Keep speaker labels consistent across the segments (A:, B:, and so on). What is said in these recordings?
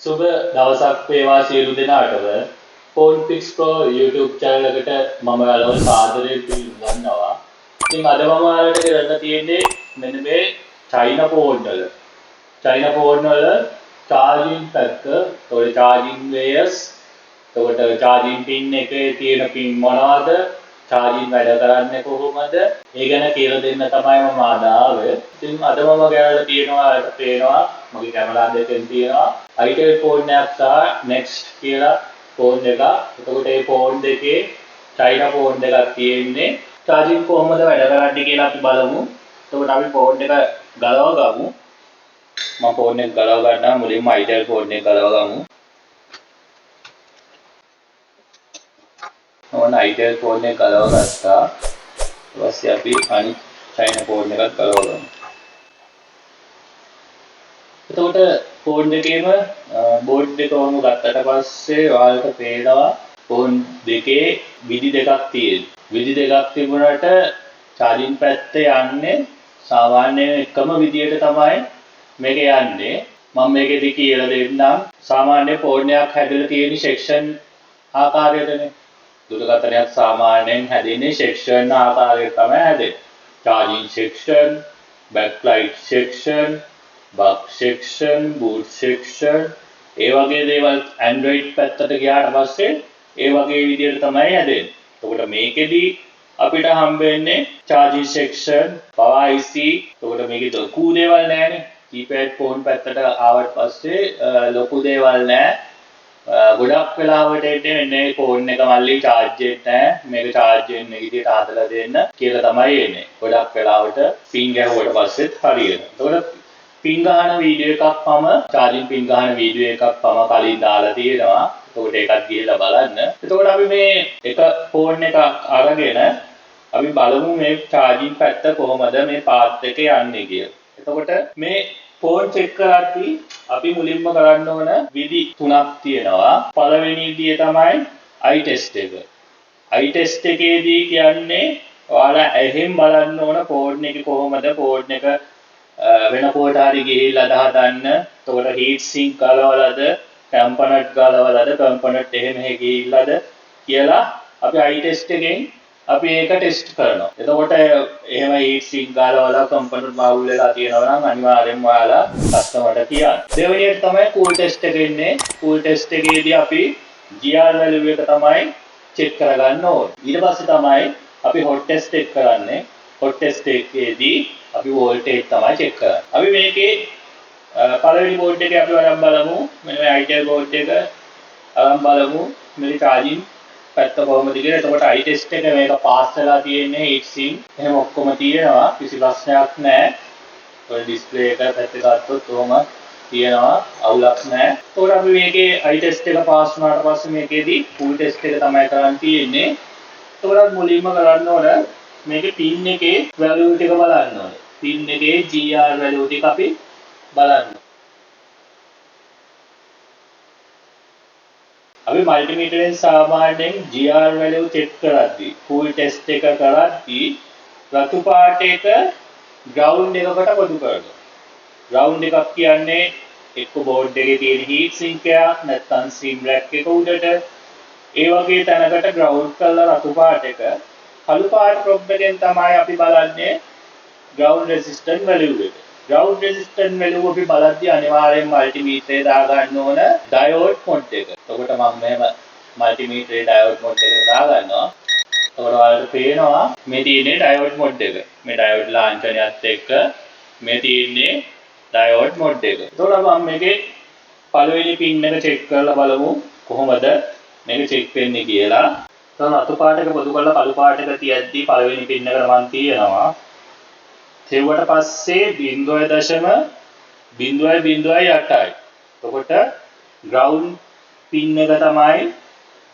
A: සුබ දවසක් වේවා සියලු දෙනාටම phone pics pro YouTube channel එකට මම ඔයාලව සාදරයෙන් පිළිගන්නවා. ඉතින් අද මම ඔයාලට කරන්න තියෙන්නේ මෙන්න මේ China phone වල charging පැත්ත, ඒතකොට charging wires, ඒතකොට charging pin එකේ තියෙන pin මොනවද, charging වැඩ කරන්නේ කොහොමද, ඒ ගැන කියලා දෙන්න තමයි මම ආවේ. ඉතින් අද මම ඔයාලට පේනවා මගේ කැමරා දෙකෙන් තියෙනවා itel phone එකක් සහ next කියලා phone එකක්. එතකොට මේ phone දෙකේ China phone එකක් තියෙන්නේ. charging කොහොමද වැඩ කරන්නේ කියලා අපි බලමු. එතකොට අපි phone එක ගලව ගමු. මම phone එක ගලව ගන්නවා. මුලින්ම itel phone එක ගලව ගමු. ඕන itel phone එක ගලව ගත්තා. ඊට පස්සේ අපි අනිත් China phone එකත් ගලව ගමු. එතකොට ෆෝන් දෙකේම බෝඩ් එක වුණු ගත්තට පස්සේ ඔයාලට පේනවා ෆෝන් දෙකේ විදි දෙකක් තියෙනවා. විදි දෙකක් තිබුණාට charging පැත්තේ යන්නේ සාමාන්‍යයෙන් එකම විදියට තමයි මේක යන්නේ. මම මේකෙදි කියලා දෙන්නම්. සාමාන්‍ය ෆෝන් එකක් හැදලා තියෙන section ආකාරයටනේ. දුරකථනයක් සාමාන්‍යයෙන් හැදෙන්නේ section ආකාරයට තමයි හැදෙන්නේ. charging section, backlight section, buck section, boot section, ඒ වගේ දේවල් Android පැත්තට ගියාට පස්සේ ඒ වගේ විදිහට තමයි හැදෙන්නේ. එතකොට මේකෙදි අපිට හම්බ වෙන්නේ charging section, power IC. එතකොට මේකේ ලොකු දේවල් නැහැනේ. keypad phone පැත්තට ආවට පස්සේ ලොකු දේවල් නැහැ. ගොඩක් වෙලාවට එන්නේ මේ phone එක මල්ලි charge වෙන්නේ නැහැ. මේක charge වෙන විදිහට හදලා දෙන්න කියලා තමයි එන්නේ. ගොඩක් වෙලාවට pin ගැහුවට පස්සෙත් හරියනවා. එතකොට පින් ගහන වීඩියෝ එකක් මම charging පින් ගහන වීඩියෝ එකක් මම කලින් දාලා තියෙනවා. එතකොට ඒකත් ගිහලා බලන්න. එතකොට අපි මේ එක ෆෝන් එකක් අරගෙන අපි බලමු මේ charging පැත්ත කොහොමද මේ path එකේ යන්නේ කියලා. එතකොට මේ ෆෝන් check කරද්දී අපි මුලින්ම කරන්න ඕන විදි තුනක් තියෙනවා. පළවෙනි විදිය තමයි eye test එක. eye test එකේදී කියන්නේ ඔයාලා ඇහෙන් බලන්න ඕන ෆෝන් එක කොහොමද ෆෝන් එක වෙන කොට හරි ගිහිල්ලා හදන්න. එතකොට heat sink ගලවලාද, component ගලවලාද, component එහෙම ගිහිල්ලාද කියලා අපි eye test එකෙන් අපි ඒක ටෙස්ට් කරනවා. එතකොට එහෙම heat sink ගලවලා component මාවුල් වෙලා තියෙනවා නම් අනිවාර්යෙන්ම ඔයාලා කස්ටමර්ට කියන්න. දෙවෙනියට තමයි cool test එක ඉන්නේ. cool test එකේදී අපි GR value එක තමයි check කරගන්න ඕනේ. ඊට පස්සේ තමයි අපි hot test එක කරන්නේ. hot test එකේදී අපි voltage තමයි check කරන්නේ. අපි මේකේ පළවෙනි board එකේ අපි අරන් බලමු. මෙන්න මේ itel board එක අරන් බලමු. මේ charging පැත්ත කොහොමද කියලා. එතකොට eye test එක මේක pass වෙලා තියෙන්නේ heat sink. එහෙම ඔක්කොම තියෙනවා. කිසි ප්‍රශ්නයක් නැහැ. ඔය display එක පැත්තට ගත්තොත් කොහොම තියෙනවා. අවුලක් නැහැ. එතකොට අපි මේකේ eye test එක pass වුණාට පස්සේ මේකේදී full test එක තමයි කරන් තියෙන්නේ. එතකොට මුලින්ම කරන්න ඕන මේකේ pin එකේ value ටික බලන්න ඕනේ. pin එකේ GR value ටික අපි බලන්න. අපි මල්ටිමීටරෙන් සාමාන්‍යයෙන් GR value check කරද්දී full test එක කරද්දී රතු පාට එක ground එකකට පොදු කරනවා. ground එකක් කියන්නේ එක්ක board එකේ තියෙන heat sink එකක් නැත්නම් sim rack එක උඩට ඒ වගේ තැනකට ground කරලා රතු පාට එක කළු පාට ප්‍රොබ් එකෙන් තමයි අපි බලන්නේ ground resistance value එක. ground resistance value අපි බලද්දී අනිවාර්යෙන් මල්ටිමීටරේ දා ගන්න ඕන diode mode එක. එතකොට මම මෙහෙම මල්ටිමීටරේ diode mode එකට දා ගන්නවා. එතකොට ඔයාලට පේනවා මේ තියෙන්නේ diode mode එක. මේ diode ලාංඡනයත් එක්ක මේ තියෙන්නේ diode mode එක. එතකොට මම මේකේ පළවෙනි pin එක check කරලා බලමු කොහොමද මේක check වෙන්නේ කියලා. එතන රතු පාටක පොදු කරලා කළු පාටක තියද්දී පළවෙනි පින් එකට මම තියනවා. තෙව්වට පස්සේ 0.08යි. එතකොට ground pin එක තමයි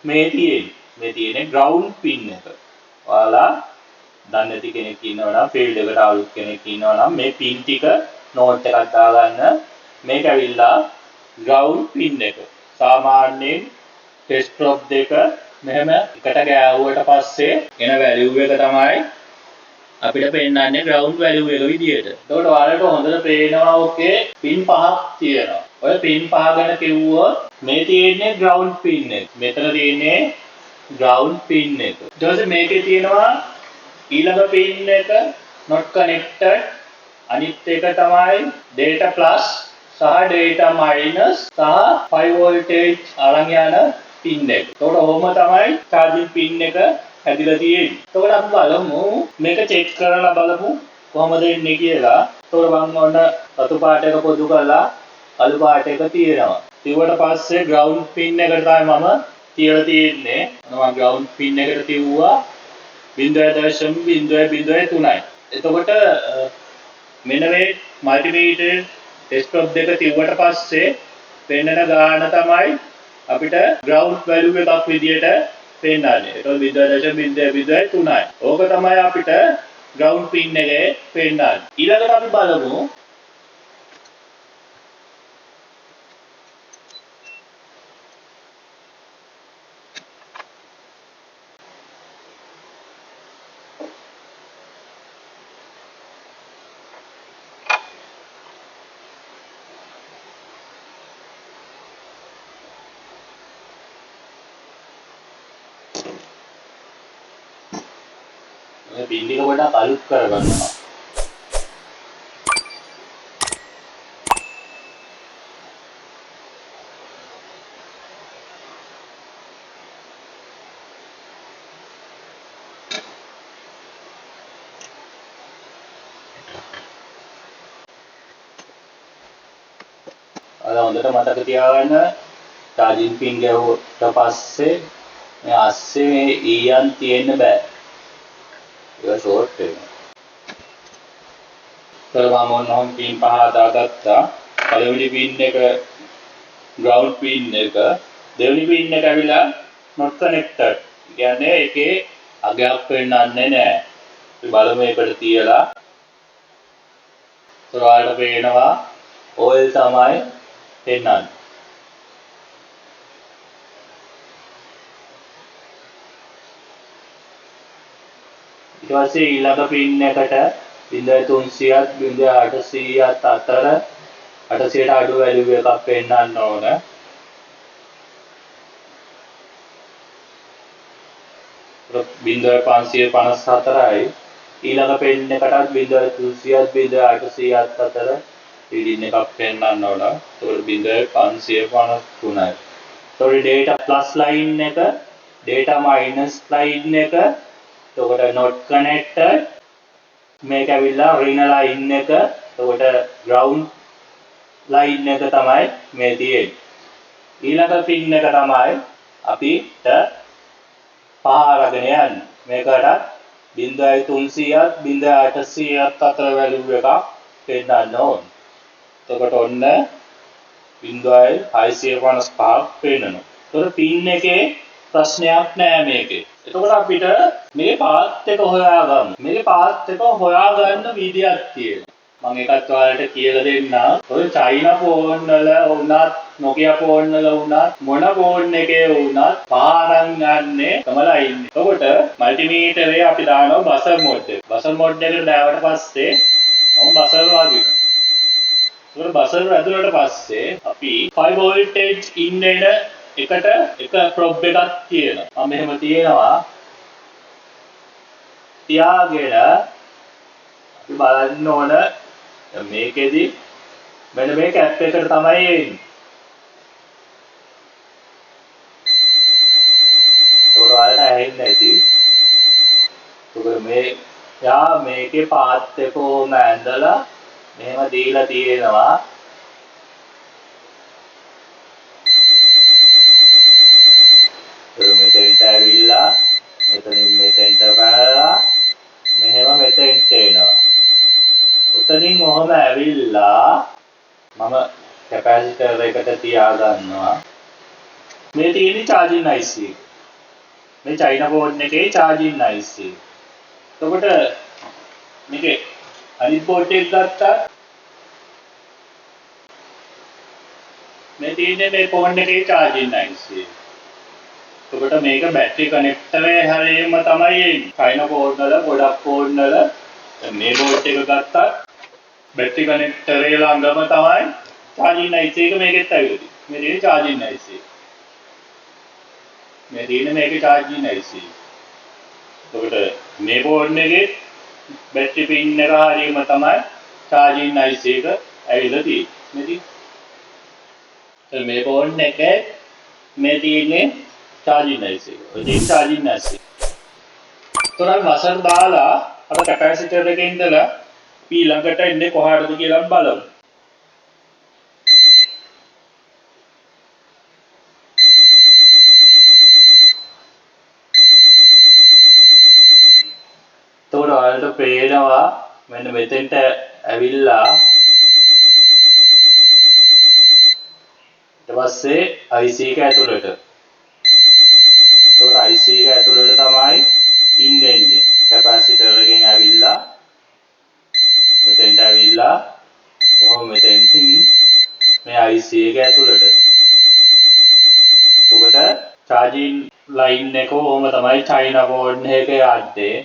A: මේ තියෙන්නේ. මේ තියෙන්නේ ground pin එක. ඔයාලා දන්නේ නැති කෙනෙක් ඉන්නවා නම් field එකට ආවුත් කෙනෙක් ඉන්නවා නම් මේ pin ටික note එකක් දාගන්න. මේක ඇවිල්ලා ground pin එක. සාමාන්‍යයෙන් test probe දෙක මෙහෙම එකට ගෑවුවට පස්සේ එන value එක තමයි අපිට පෙන්නන්නේ ground value එක විදියට. එතකොට ඔයාලට හොඳට පේනවා ඔකේ pin පහක් තියෙනවා. ඔය පින් පහ ගැන කිව්වොත් මේ තියෙන්නේ ground pin එක. මෙතන තියෙන්නේ ground pin එක. ඊට පස්සේ මේකේ තියෙනවා ඊළඟ pin එක not connected. අනිත් එක තමයි data plus සහ data minus සහ 5 voltage අරන් යන pin එක. එතකොට ඔහොම තමයි charging pin එක හැදිලා තියෙන්නේ. එතකොට අපි බලමු මේක check කරලා බලමු කොහොමද එන්නේ කියලා. එතකොට මම ඔන්න රතු පාට එක පොදු කරලා අලු පාට එක තියෙනවා. ඊට පස්සේ ground pin එකට තමයි මම තියලා තියෙන්නේ. මම ground pin එකට තියුවා 0.003යි. එතකොට මෙන්න මේ මල්ටිමීටර් ඩෙස්ක්ටොප් දෙක තියුවට පස්සේ පෙන්නන ගාන තමයි අපිට ground value එකක් විදියට පෙන්නන්නේ. ඒක 0.003යි. ඕක තමයි අපිට ground pin එකේ පෙන්නන්නේ. ඊළඟට අපි බලමු මේ පින් එක පොඩ්ඩක් අලුත් කරගන්නවා. අද හොඳට මතක තියාගන්න charging pin ගැහුවට පස්සේ මේ ASCII මේ EN තියෙන්න බෑ. ඒක ෂෝට් වෙනවා. මම ඔන්නෝම් පින් පහ දාගත්තා. පළවෙනි පින් එක ground pin එක, දෙවෙනි පින් එක ඇවිල්ලා not connected. කියන්නේ ඒකේ අගයක් පෙන්නන්නේ නැහැ. අපි බලමු ඒකට තියලා. ඔයාලට පේනවා oil තමයි පෙන්නන්නේ. ඊට පස්සේ ඊළඟ පින් එකට 0.300ත් 0.800ත් අතර 800ට අඩු වැලියු එකක් පෙන්නන්න ඕන. 0.554යි. ඊළඟ පින් එකටත් 0.300ත් 0.800ත් අතර රීඩින් එකක් පෙන්නන්න ඕන. ඒකට 0.553යි. ඒතකොට data plus line එක, data minus line එක, එතකොට not connected, මේක ඇවිල්ලා ring line එක, එතකොට ground line එක තමයි මේ තියෙන්නේ. ඊළඟ pin එක තමයි අපිට පහ අරගෙන යන්නේ. මේකට 0.300ත් 0.800ත් අතර වැලියු එකක් පෙන්නන්න ඕන. එතකොට ඔන්න 0.655ක් පෙන්නනවා. එතකොට pin එකේ ප්‍රශ්නයක් නෑ මේකේ. එතකොට අපිට මේ පාත් එක හොයාගන්න. මේ පාත් එක හොයාගන්න විදියක් තියෙනවා. මම එකත් ඔයාලට කියලා දෙන්නම්. ඔය චයිනා ෆෝන් වල වුණත්, Nokia ෆෝන් වල වුණත්, මොන ෆෝන් එකේ වුණත් පාරන් යන්නේ තමලා ඉන්නේ. එතකොට මල්ටිමීටරේ අපි දානවා බසර් මෝඩ් එක. බසර් මෝඩ් එකට දාවට පස්සේ මම බසර් වදිනවා. ඒක බසර් ඇතුළට පස්සේ අපි 5 voltage in එන එකට එක ප්‍රොබ් එකක් තියෙනවා. මම මෙහෙම තියෙනවා. තියාගෙන අපි බලන්න ඕන මේකෙදි මෙන්න මේ කැප් එකට තමයි එන්නේ. ඒක ඔයාලට ඇහෙන්නේ නැති. ඒක මේකේ පාත් එක ඕම ඇඳලා මෙහෙම දීලා තියෙනවා. මෙතෙන්ට ඇවිල්ලා මෙතනින් මෙතෙන්ට පැනලා මෙහෙම මෙතෙන්ට එනවා. උතනින් ඔහම ඇවිල්ලා මම කැපැසිටර් එකට තියාගන්නවා. මේ තියෙන්නේ charging IC එක. මේ චයිනා ෆෝන් එකේ charging IC එක. එතකොට මේකේ අනිත් පෝට් එක ගත්තා. මේ තියෙන්නේ මේ ෆෝන් එකේ charging IC එක. එතකොට මේක බැටරි කනෙක්ටරේ හැරෙම තමයි එන්නේ. චයිනා ෆෝන් වල ගොඩක් ෆෝන් වල මේ බෝඩ් එක ගත්තා බැටරි කනෙක්ටරේ ළඟම තමයි charging IC එක මේකෙත් ඇවිල්ලා. මේ තියෙන charging IC. මේ තියෙන මේකේ charging IC. එතකොට මේ බෝඩ් එකේ බැටරි පින් එක හරියම තමයි charging IC එක ඇවිල්ලා තියෙන්නේ. මේ බෝඩ් එකේ මේ තියෙන්නේ charging IC එක. ඔය තියෙන charging IC. එතකොට වසර් දාලා අර කැපැසිටර් එකේ ඉඳලා ඊළඟට එන්නේ කොහාටද කියලා බලමු. එතකොට ඔයාලට පේනවා මෙන්න මෙතෙන්ට ඇවිල්ලා ඊට පස්සේ IC එක ඇතුළට. එතකොට IC එක ඇතුළට තමයි ඉන්නේ. කැපැසිටර් එකෙන් ඇවිල්ලා මෙතෙන්ට ඇවිල්ලා කොහොම මෙතෙන්ටින් මේ IC එක ඇතුළට. එතකොට charging line එක කොහොම තමයි China board එකේ යන්නේ.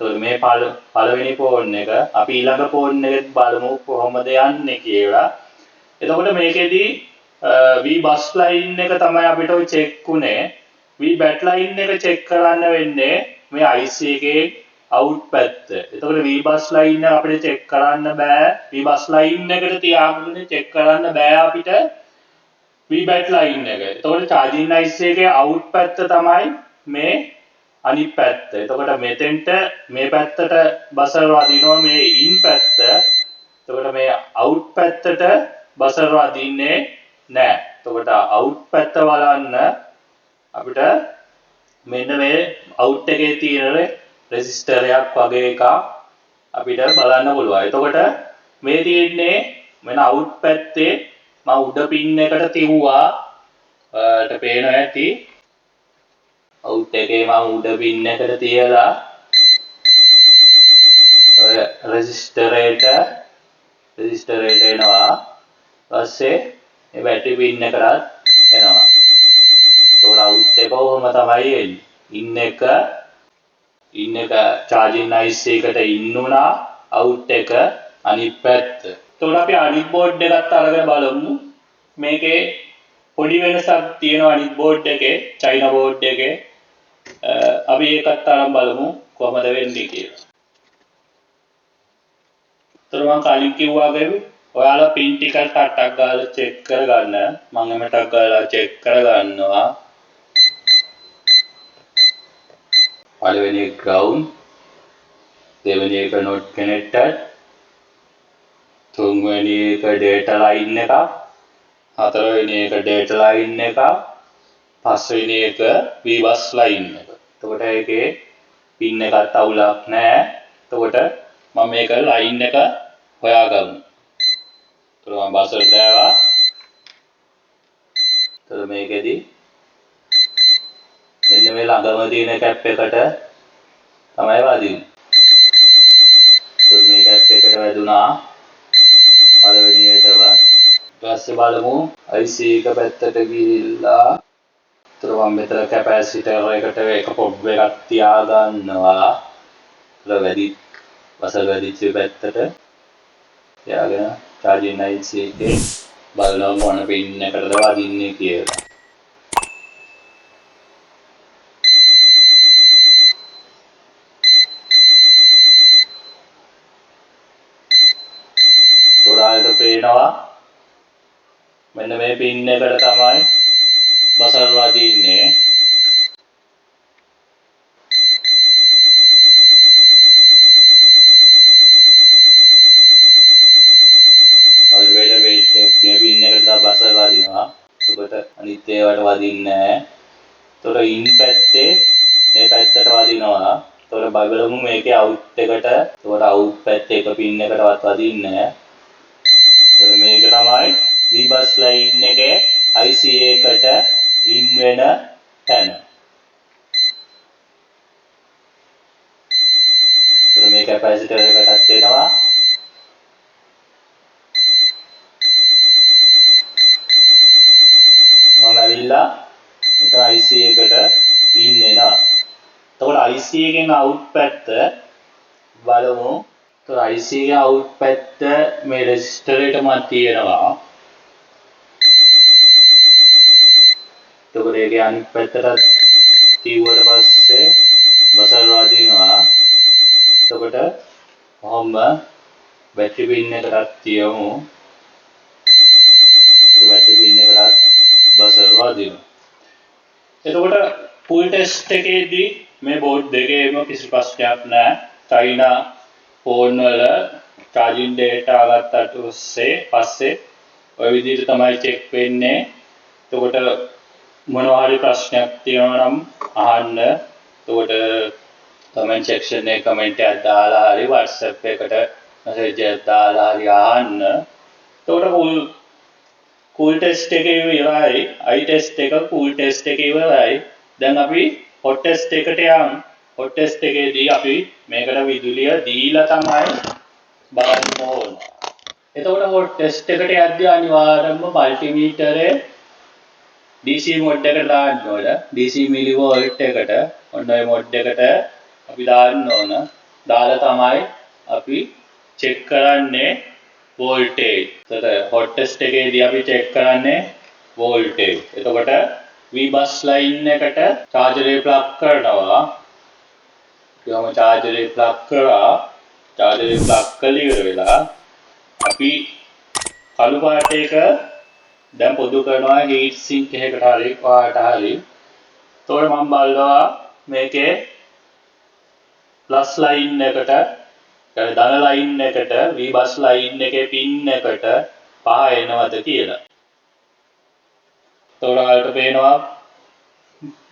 A: එතකොට මේ පළවෙනි ෆෝන් එක අපි ඊළඟ ෆෝන් එකෙත් බලමු කොහොමද යන්නේ කියලා. එතකොට මේකෙදි V bus line එක තමයි අපිට ඔය චෙක් උනේ. V bat line එක චෙක් කරන්න වෙන්නේ මේ IC එකේ out පැත්ත. එතකොට V bus line එක අපිට චෙක් කරන්න බෑ. V bus line එකට තියාගෙන චෙක් කරන්න බෑ අපිට V bat line එක. එතකොට charging IC එකේ out පැත්ත තමයි මේ අනිත් පැත්ත. එතකොට මෙතෙන්ට මේ පැත්තට බසර් වදිනවා මේ in පැත්ත. එතකොට මේ out පැත්තට බසර් වදින්නේ නැහැ. එතකොට out පැත්ත බලන්න අපිට මෙන්න මේ out එකේ තියෙන රෙසිස්ටරයක් වගේ එකක් අපිට බලන්න පුළුවන්. එතකොට මේ තියෙන්නේ මෙන්න out පැත්තේ මම උඩ පින් එකට තියුවා. ඔයාලට පේනවා ඇති. out එකේ මම උඩ පින් එකට තියලා ඔය රෙසිස්ටරේට එනවා. ඊපස්සේ මේ බැටරි පින් එකටත් එනවා. එතකොට out එක කොහොම තමයි එන්නේ. in එක charging IC එකට in උනා out එක අනිත් පැත්ත. එතකොට අපි අනිත් බෝඩ් එකත් අරගෙන බලමු. මේකේ පොඩි වෙනසක් තියෙනවා අනිත් බෝඩ් එකේ China බෝඩ් එකේ. අපි ඒකත් අරන් බලමු කොහොමද වෙන්නේ කියලා. එතකොට මම කලින් කිව්වා වගේ ඔයාලා පින් ටික ටක් ගාලා චෙක් කරගන්න. මම එමෙ ටක් ගාලා චෙක් කරගන්නවා. පළවෙනි එක ground, දෙවෙනි එක not connected, තුන්වෙනි එක data line එකක්, හතරවෙනි එක data line එකක්, පස්වෙනි එක V bus line එක. එතකොට ඒකේ pin එකත් අවුලක් නැහැ. එතකොට මම මේක line එක හොයාගමු. එතකොට මම බසර් දාවා. එතකොට මේකෙදි මෙන්න මේ ළඟම තියෙන කැප් එකට තමයි වදින්නේ. එතකොට මේ කැප් එකට වැදුනා පළවෙනියටම. ඊට පස්සේ බලමු IC එක පැත්තට ගිහිල්ලා එතකොට මම මෙතන කැපැසිටර් එකට එක පොබ් එකක් තියාගන්නවා. එතකොට බසර් වැඩිච්ච පැත්තට තියාගෙන charging IC එකේ බලනවා මොන පින් එකටද වදින්නේ කියලා. ඔයාලට පේනවා මෙන්න මේ පින් එකට තමයි බසර් වදින්නේ. ඔයාලට මේ පින් එකට බසර් වදිනවා. එතකොට අනිත් ඒවාට වදින්නේ නැහැ. එතකොට in පැත්තේ මේ පැත්තට වදිනවා. එතකොට බලමු මේකේ out එකට. එතකොට out පැත්තේ එක පින් එකටවත් වදින්නේ නැහැ. එතකොට මේක තමයි V bus line එකේ IC එකට in වෙන තැන. එතකොට මේ කැපැසිටර් එකටත් එනවා. මම ඇවිල්ලා මෙතන IC එකට in එනවා. එතකොට IC එකෙන් out පැත්ත බලමු. එතකොට IC එකේ out පැත්ත මේ රෙසිස්ටරේටම තියෙනවා. එතකොට ඒකේ අනිත් පැත්තට තියුවට පස්සේ බසර් වදිනවා. එතකොට කොහොම බැටරි පින් එකටත් තියමු. ඒක බැටරි පින් එකටත් බසර් වදිනවා. එතකොට ෆුල් ටෙස්ට් එකේදී මේ බෝඩ් දෙකේම කිසි ප්‍රශ්නයක් නැහැ. චයිනා ෆෝන් වල charging data ගත්තට පස්සේ ඔය විදිහට තමයි චෙක් වෙන්නේ. එතකොට මොනවා හරි ප්‍රශ්නයක් තියෙනවා නම් අහන්න. එතකොට comment section එකේ comment එකක් දාලා හරි WhatsApp එකට message එකක් දාලා හරි අහන්න. එතකොට cool test එකේ ඉවරයි. eye test එක cool test එකේ ඉවරයි. දැන් අපි hot test එකට යමු. hot test එකේදී අපි මේකට විදුලිය දීලා තමයි බලන්න ඕන. එතකොට hot test එකට යද්දී අනිවාර්යයෙන්ම මල්ටිමීටරේ DC mode එකට දාන්න ඕන. DC millivolt එකට ඔන්න ඔය mode එකට අපි දාන්න ඕන. දාලා තමයි අපි check කරන්නේ voltage. එතකොට hot test එකේදී අපි check කරන්නේ voltage. එතකොට V-bus line එකට charger එක plug කරනවා. ඊළඟ charger එක plug කරා. charger එක plug කළා ඉවර වෙලා අපි කළු පාට එක දැන් පොදු කරනවා heat sink එකකට හරි පාට හරි. එතකොට මම බලනවා මේකේ plus line එකට ධන line එකට V-bus line එකේ pin එකට පහ එනවද කියලා. එතකොට ඔයාලට පේනවා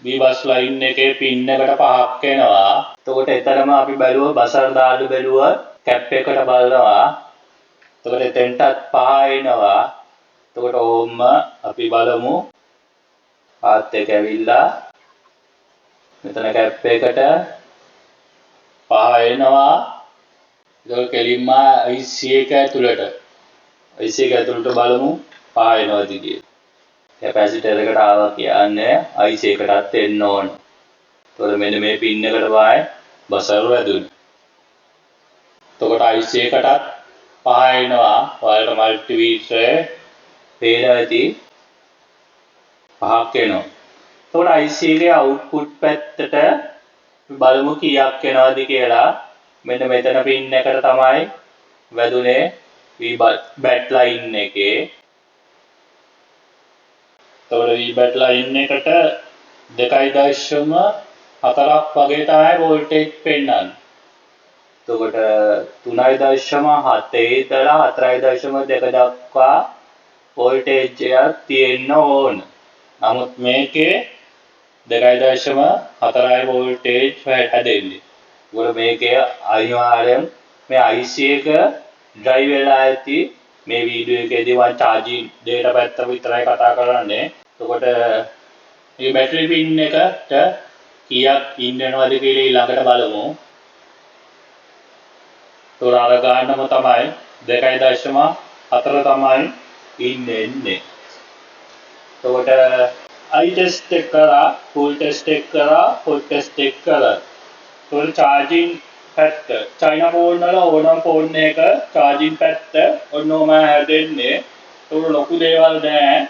A: V-bus line එකේ pin එකට පහක් එනවා. එතකොට එතරම් අපි බැලුවා බසර් දාලා බැලුවා cap එකට බලනවා. එතකොට එතෙන්ටත් පහ එනවා. එතකොට ඕම්ම අපි බලමු පාත් එක ඇවිල්ලා මෙතන cap එකට පහ එනවා. ඒක කෙලින්ම IC එක ඇතුළට IC එක ඇතුළට බලමු පහ එනවද කියලා. කැපැසිටර් එකට ආවා කියන්නේ IC එකටත් එන්න ඕන. එතකොට මෙන්න මේ පින් එකට වයි බසර් වැදුනේ. එතකොට IC එකටත් පහ එනවා. ඔයාලට මල්ටිමීටරේ පේනවා ඇති පහක් එනවා. එතකොට IC එකේ අවුට්පුට් පැත්තට බලමු කීයක් එනවද කියලා. මෙන්න මෙතන පින් එකට තමයි වැදුනේ V-bat line එකේ. එතකොට V-bat line එකට 2.4ක් වගේ තමයි වෝල්ටේජ් පෙන්වන්නේ. එතකොට 3.7 ඉඳලා 4.2 දක්වා වෝල්ටේජ් එකක් තියෙන්න ඕන. නමුත් මේකේ 2.4 වෝල්ටේජ් හැදෙන්නේ. ඒගොල්ලෝ මේකේ අනිවාර්යෙන් මේ IC එක ඩ්‍රයිව් වෙලා ඇති. මේ වීඩියෝ එකේදී මම charging data පැත්ත විතරයි කතා කරන්නේ. එතකොට මේ බැටරි පින් එකට කීයක් ඉන්නවද කියලා ඊළඟට බලමු. ඒතොර අර ගන්නම තමයි 2.4 තමයි ඉන්නේ. එතකොට eye test එක කරා, cool test එක කරා, hot test එක කරා. ඒතකොට charging පැත්ත China phone වල ඕනම phone එක charging පැත්ත ඔන්නෝම හැදෙන්නේ. ඒක ලොකු දේවල් නෑ.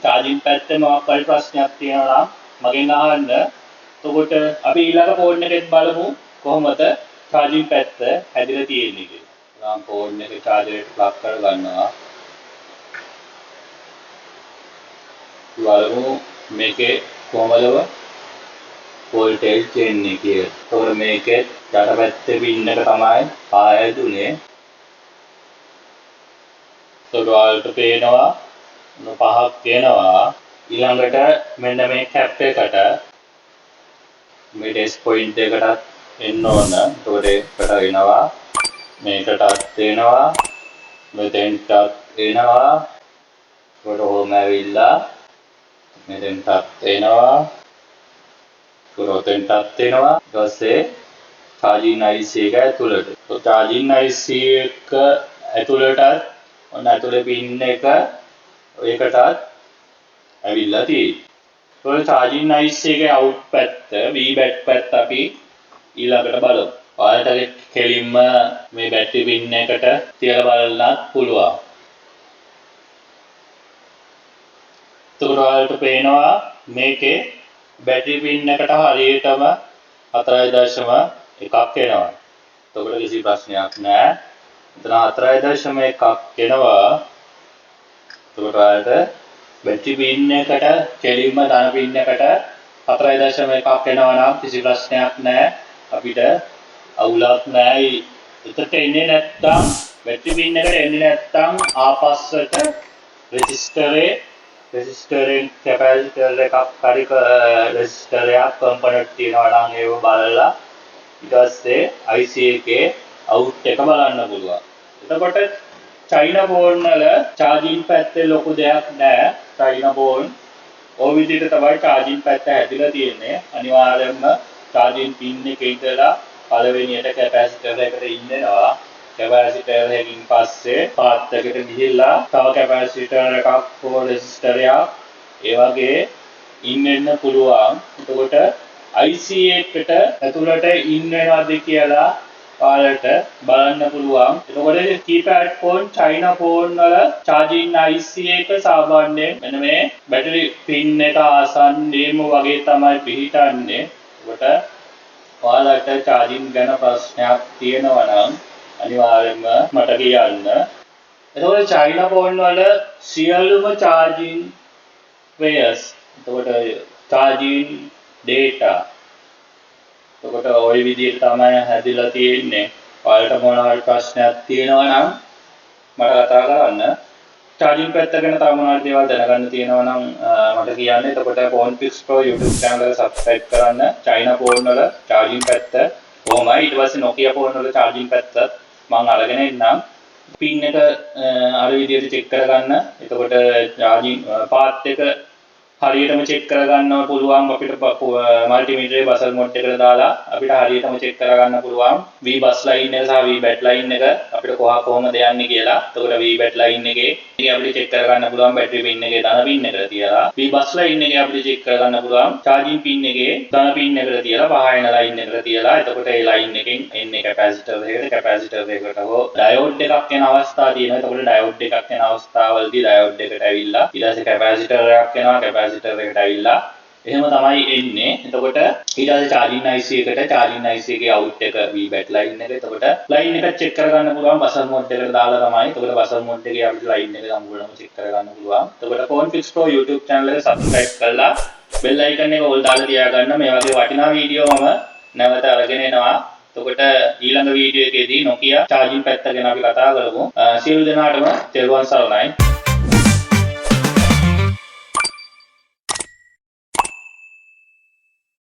A: charging පැත්තේ මොකක් හරි ප්‍රශ්නයක් තියෙනවා නම් මගෙන් අහන්න. එතකොට අපි ඊළඟ phone එකෙත් බලමු කොහොමද charging පැත්ත හැදිලා තියෙන්නේ කියලා. මම phone එකේ charger එක plug කරගන්නවා. බලමු මේකේ කොහමදව voltage එන්නේ කියලා. එතකොට මේකේ යට පැත්තේ පින් එක තමයි ආයදුනේ. එතකොට ඔයාලට පේනවා පහක් එනවා. ඊළඟට මෙන්න මේ cap එකට මේ test point එකටත් එන්න ඕන. එතකොට ඒකට එනවා. මේකටත් එනවා. මෙතෙන්ටත් එනවා. එතකොට ඕම ඇවිල්ලා මෙතෙන්ටත් එනවා. එතෙන්ටත් එනවා. ඊට පස්සේ charging IC එක ඇතුළට. તો charging IC එක ඇතුළටත් ඔන්න ඇතුළේ pin එක ඒකටත් ඇවිල්ලා තියෙනවා. ඒතකොට charging IC එකේ out පැත්ත V-bat පැත්ත අපි ඊළඟට බලමු. ඔයාලට කෙලින්ම මේ බැටරි පින් එකට තියලා බලන්නත් පුළුවන්. එතකොට ඔයාලට පේනවා මේකේ බැටරි පින් එකට හරියටම 4.1ක් එනවා. එතකොට කිසි ප්‍රශ්නයක් නැහැ. එතන 4.1ක් එනවා. එතකොට ඔයාලට බැටරි පින් එකට කෙලින්ම ධන පින් එකට 4.1ක් එනවා නම් කිසි ප්‍රශ්නයක් නැහැ. අපිට අවුලක් නැහැ. එතට එන්නේ නැත්තම් බැටරි පින් එකට එන්නේ නැත්තම් ආපස්සට රෙසිස්ටරෙන් කැපැසිටර් එකක් හරි රෙසිස්ටරයක් කම්පොනන්ට් තියෙනවා නම් ඒව බලලා ඊට පස්සේ IC එකේ අවුට් එක බලන්න පුළුවන්. එතකොට චයිනා ෆෝන් වල charging පැත්තේ ලොකු දෙයක් නැහැ. චයිනා ෆෝන් ඔය විදිහට තමයි charging පැත්ත හැදිලා තියෙන්නේ. අනිවාර්යයෙන්ම charging pin එකේ ඉඳලා පළවෙනියට කැපැසිටර් එකට ඉන්නවා. කැපැසිටර් එකකින් පස්සේ පාත් එකට ගිහිල්ලා තව කැපැසිටර් එකක් හෝ රෙසිස්ටර් එකක් ඒ වගේ ඉන්න පුළුවන්. එතකොට IC එකට ඇතුළට ඉන්න වෙනවද කියලා ඔයාලට බලන්න පුළුවන්. එතකොට keypad phone China phone වල charging IC එක සාමාන්‍යයෙන් මෙන්න මේ බැටරි pin එක ආසන්නයේම වගේ තමයි පිහිටන්නේ. එතකොට ඔයාලට charging ගැන ප්‍රශ්නයක් තියෙනවා නම් අනිවාර්යයෙන්ම මට කියන්න. එතකොට China phone වල සියලුම charging wires එතකොට charging data එතකොට ওই විදිහට තමයි හැදිලා තියෙන්නේ. ඔයාලට මොනවා හරි ප්‍රශ්නයක් තියෙනවා නම් මට කතා කරන්න. charging පැත්ත ගැන තව මොනවා හරි දේවල් දැනගන්න තියෙනවා නම් මට කියන්න. එතකොට Phone Fix Pro YouTube channel එක subscribe කරන්න. China phone වල charging පැත්ත කොහොමයි ඊට පස්සේ Nokia phone වල charging පැත්ත මම අරගෙන ඉන්නම්. pin එක අර විදිහට check කරගන්න. එතකොට charging path එක හරියටම check කරගන්න පුළුවන් අපිට මල්ටිමීටරේ බසල් මොඩ් එකට දාලා අපිට හරියටම check කරගන්න පුළුවන් V bus line එක සහ V bat line එක අපිට කොහොමද යන්නේ කියලා. එතකොට V bat line එකේ අපිට check කරගන්න පුළුවන් බැටරි pin එකේ ධන pin එකට තියලා V bus line එකේ අපිට check කරගන්න පුළුවන් charging pin එකේ ධන pin එකට තියලා පහයන line එකට තියලා. එතකොට ඒ line එකෙන් එන්නේ කැපැසිටර් එකකට හෝ diode එකක් යන අවස්ථා තියෙනවා. එතකොට diode එකක් යන අවස්ථාවලදී diode එකට ඇවිල්ලා ඊට පස්සේ කැපැසිටර් එකක් යනවා. කැපැසිටර් එකට ඇවිල්ලා එහෙම තමයි එන්නේ. එතකොට ඊට පස්සේ charging IC එකට charging IC එකේ out එක V bat line එක. එතකොට line එක check කරගන්න පුළුවන් buzzer mode එකට දාලා තමයි. එතකොට buzzer mode එකේ අපිට line එක සම්පූර්ණයෙන්ම check කරගන්න පුළුවන්. එතකොට Phone Fix Pro YouTube channel එක subscribe කරලා bell icon එක all දාලා තියාගන්න. මේ වගේ වටිනා වීඩියෝ මම නැවත අරගෙන එනවා. එතකොට ඊළඟ වීඩියෝ එකේදී Nokia charging පැත්ත ගැන අපි කතා කරමු. සියලු දෙනාටම තෙරුවන් සරණයි.